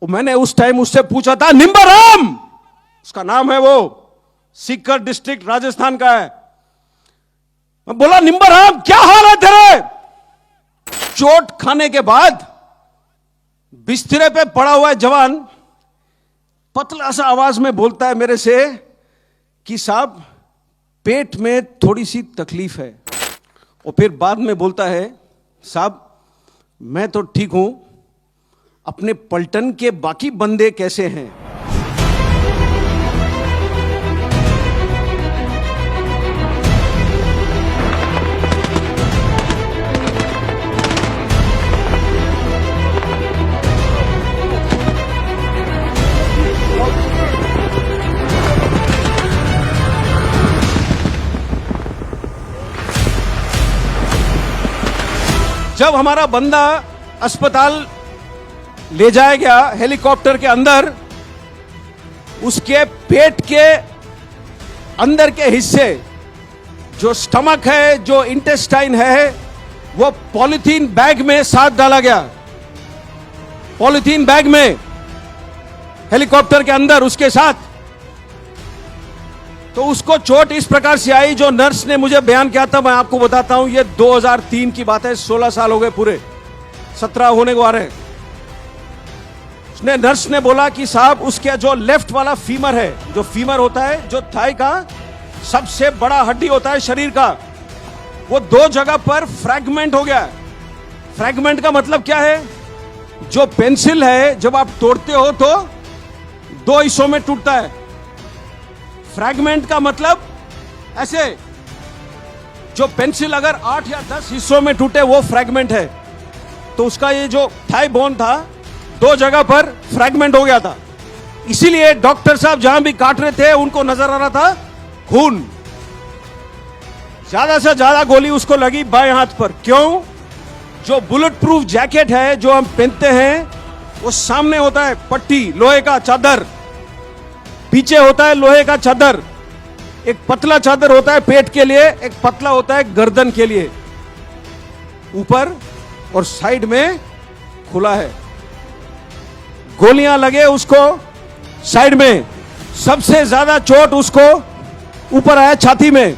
मैंने उस टाइम उससे पूछा था, निम्बाराम उसका नाम है, वो सीकर डिस्ट्रिक्ट राजस्थान का है। मैं बोला, निम्बाराम क्या हाल है तेरे? चोट खाने के बाद बिस्तरे पे पड़ा हुआ है जवान पतला सा आवाज में बोलता है मेरे से कि साहब पेट में थोड़ी सी तकलीफ है, और फिर बाद में बोलता है, साहब मैं तो ठीक हूं, अपने पलटन के बाकी बंदे कैसे हैं? जब हमारा बंदा अस्पताल ले जाया गया हेलीकॉप्टर के अंदर, उसके पेट के अंदर के हिस्से, जो स्टमक है, जो इंटेस्टाइन है, वो पॉलीथीन बैग में साथ डाला गया। पॉलीथीन बैग में हेलीकॉप्टर के अंदर उसके साथ। तो उसको चोट इस प्रकार से आई, जो नर्स ने मुझे बयान किया था, मैं आपको बताता हूं, ये 2003 की बात है, 16 साल हो गए पूरे, 17 होने को आ रहे हैं। उसने नर्स ने बोला कि साहब उसके जो लेफ्ट वाला फीमर है, जो फीमर होता है, जो थाई का सबसे बड़ा हड्डी होता है शरीर का, वो 2 जगह पर फ्रैगमेंट हो गया। फ्रैगमेंट का मतलब क्या है? जो पेंसिल है जब आप तोड़ते हो तो 2 हिस्सों में टूटता है। फ्रैगमेंट का मतलब ऐसे, जो पेंसिल अगर 8 या 10 हिस्सों में टूटे वो फ्रैगमेंट है। तो उसका ये जो थाई बोन था 2 जगह पर फ्रैगमेंट हो गया था। इसीलिए डॉक्टर साहब जहां भी काट रहे थे उनको नजर आ रहा था खून। ज्यादा से ज्यादा गोली उसको लगी बाएं हाथ पर। क्यों? जो बुलेट प्रूफ जैकेट है जो हम पहनते हैं, वो सामने होता है पट्टी, लोहे का चादर, पीछे होता है लोहे का चादर। एक पतला चादर होता है पेट के लिए, एक पतला होता है गर्दन के लिए। ऊपर और साइड में खुला है। गोलियां लगे उसको साइड में। सबसे ज्यादा चोट उसको ऊपर आया छाती में।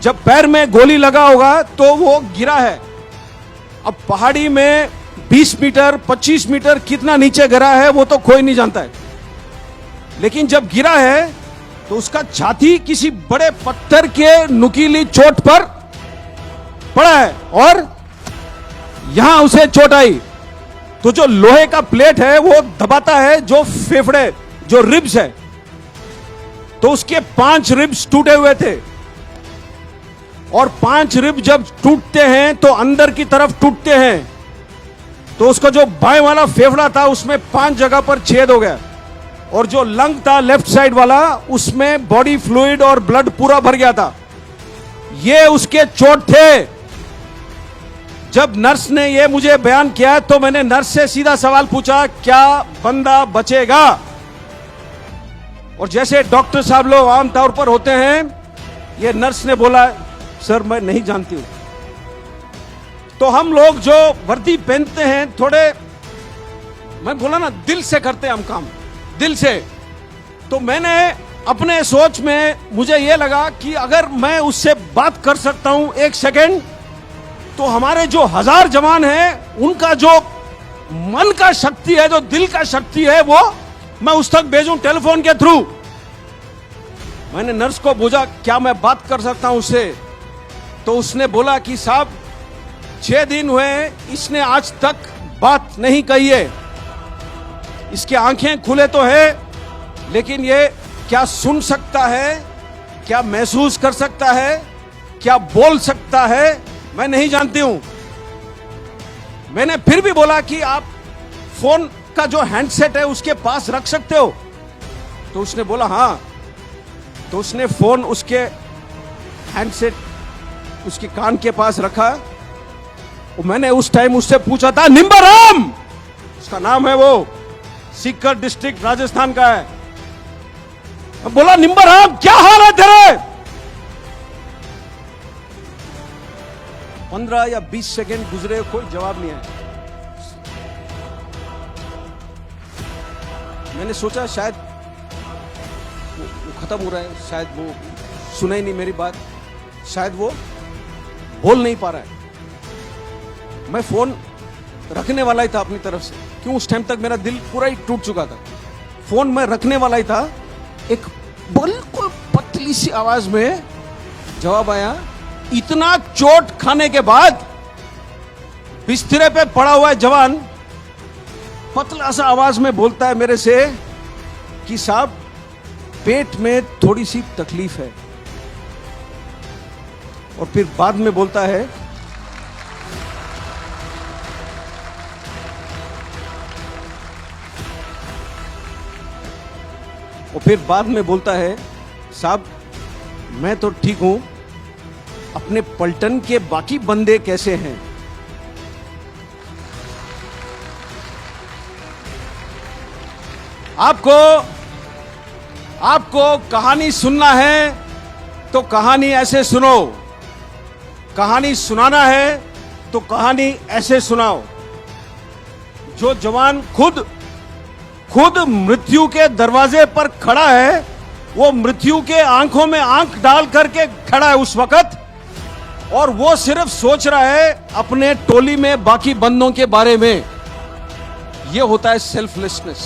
जब पैर में गोली लगा होगा तो वो गिरा है। अब पहाड़ी में 20 मीटर 25 मीटर कितना नीचे गिरा है वो तो कोई नहीं जानता है, लेकिन जब गिरा है तो उसका छाती किसी बड़े पत्थर के नुकीली चोट पर पड़ा है, और यहां उसे चोट आई। तो जो लोहे का प्लेट है वो दबाता है जो फेफड़े, जो रिब्स है। तो उसके 5 रिब्स टूटे हुए थे, और 5 रिब जब टूटते हैं तो अंदर की तरफ टूटते हैं। तो उसका जो बाएं वाला फेफड़ा था उसमें 5 जगह पर छेद हो गया, और जो लंग था लेफ्ट साइड वाला उसमें बॉडी फ्लूइड और ब्लड पूरा भर गया था। ये उसके चोट थे। जब नर्स ने ये मुझे बयान किया तो मैंने नर्स से सीधा सवाल पूछा, क्या बंदा बचेगा? और जैसे डॉक्टर साहब लोग आमतौर पर होते हैं, ये नर्स ने बोला, सर मैं नहीं जानती हूं। तो हम लोग जो वर्दी पहनते हैं थोड़े, मैं बोला ना, दिल से करते हैं हम काम, दिल से। तो मैंने अपने सोच में मुझे यह लगा कि अगर मैं उससे बात कर सकता हूं 1 सेकेंड, तो हमारे जो 1000 जवान हैं उनका जो मन का शक्ति है, जो दिल का शक्ति है, वो मैं उस तक भेजूं टेलीफोन के थ्रू। मैंने नर्स को पूछा, क्या मैं बात कर सकता हूं उससे? तो उसने बोला कि साहब 6 दिन हुए इसने आज तक बात नहीं कही है। इसकी आंखें खुले तो है, लेकिन ये क्या सुन सकता है, क्या महसूस कर सकता है, क्या बोल सकता है, मैं नहीं जानती हूं। मैंने फिर भी बोला कि आप फोन का जो हैंडसेट है उसके पास रख सकते हो? तो उसने बोला हाँ। तो उसने फोन उसके हैंडसेट उसके कान के पास रखा, और मैंने उस टाइम उससे पूछा था, निम्बाराम उसका नाम है, वो सीकर डिस्ट्रिक्ट राजस्थान का है। मैं बोला, निम्बाराम क्या हाल है तेरे? 15 या 20 सेकंड गुजरे, कोई जवाब नहीं आया। मैंने सोचा शायद वो खत्म हो रहा है, शायद वो सुना ही नहीं मेरी बात, शायद वो बोल नहीं पा रहा है। मैं फोन रखने वाला ही था अपनी तरफ से, क्यों उस टाइम तक मेरा दिल पूरा ही टूट चुका था। फोन मैं रखने वाला ही था, एक बिल्कुल पतली सी आवाज में जवाब आया। इतना चोट खाने के बाद बिस्तरे पे पड़ा हुआ है जवान पतला सा आवाज में बोलता है मेरे से कि साहब पेट में थोड़ी सी तकलीफ है, और फिर बाद में बोलता है साहब मैं तो ठीक हूं, अपने पलटन के बाकी बंदे कैसे हैं? आपको कहानी सुनना है तो कहानी ऐसे सुनो, कहानी सुनाना है तो कहानी ऐसे सुनाओ। जो जवान खुद मृत्यु के दरवाजे पर खड़ा है, वो मृत्यु के आंखों में आंख डाल करके खड़ा है उस वक्त, और वो सिर्फ सोच रहा है अपने टोली में बाकी बंदों के बारे में। ये होता है सेल्फलेसनेस।